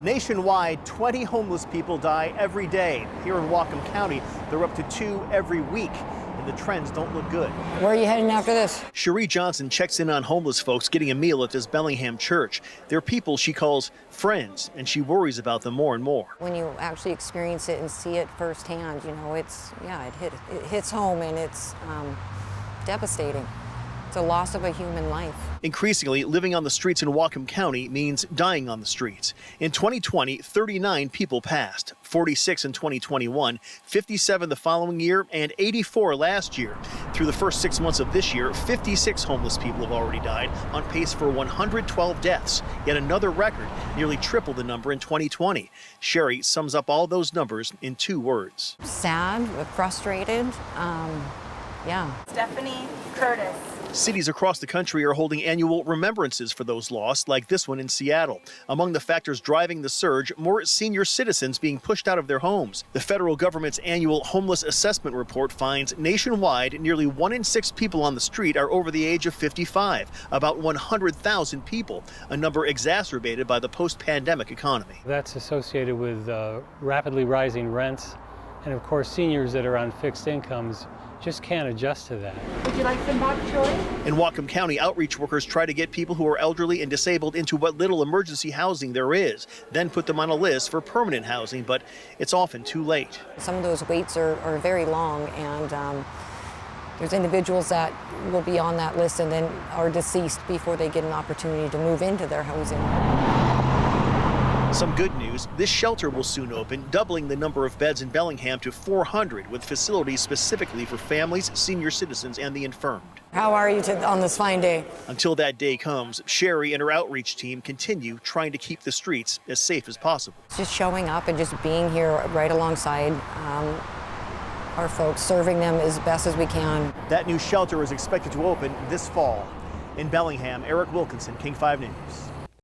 Nationwide, 20 homeless people die every day. Here in Whatcom County, they're up to 2 every week, and the trends don't look good. Where are you heading after this? Cheri Johnson checks in on homeless folks getting a meal at this Bellingham church. They're people she calls friends, and she worries about them more and more. When you actually experience it and see it firsthand, you know, it hits home, and it's devastating. It's a loss of a human life. Increasingly, living on the streets in Whatcom County means dying on the streets. In 2020, 39 people passed, 46 in 2021, 57 the following year, and 84 last year. Through the first 6 months of this year, 56 homeless people have already died, on pace for 112 deaths. Yet another record, nearly triple the number in 2020. Cheri sums up all those numbers in 2 words. Sad, frustrated, yeah. Stephanie Curtis. Cities across the country are holding annual remembrances for those lost, like this one in Seattle. Among the factors driving the surge, more senior citizens being pushed out of their homes. The federal government's annual homeless assessment report finds nationwide nearly 1 in 6 people on the street are over the age of 55, about 100,000 people, a number exacerbated by the post-pandemic economy. That's associated with rapidly rising rents, and of course seniors that are on fixed incomes just can't adjust to that. Would you like some bok choy? In Whatcom County, outreach workers try to get people who are elderly and disabled into what little emergency housing there is, then put them on a list for permanent housing, but it's often too late. Some of those waits are very long, and there's individuals that will be on that list and then are deceased before they get an opportunity to move into their housing. Some good news, this shelter will soon open, doubling the number of beds in Bellingham to 400, with facilities specifically for families, senior citizens, and the infirmed. How are you on this fine day? Until that day comes, Cheri and her outreach team continue trying to keep the streets as safe as possible. Just showing up and just being here right alongside our folks, serving them as best as we can. That new shelter is expected to open this fall. In Bellingham, Eric Wilkinson, King 5 News.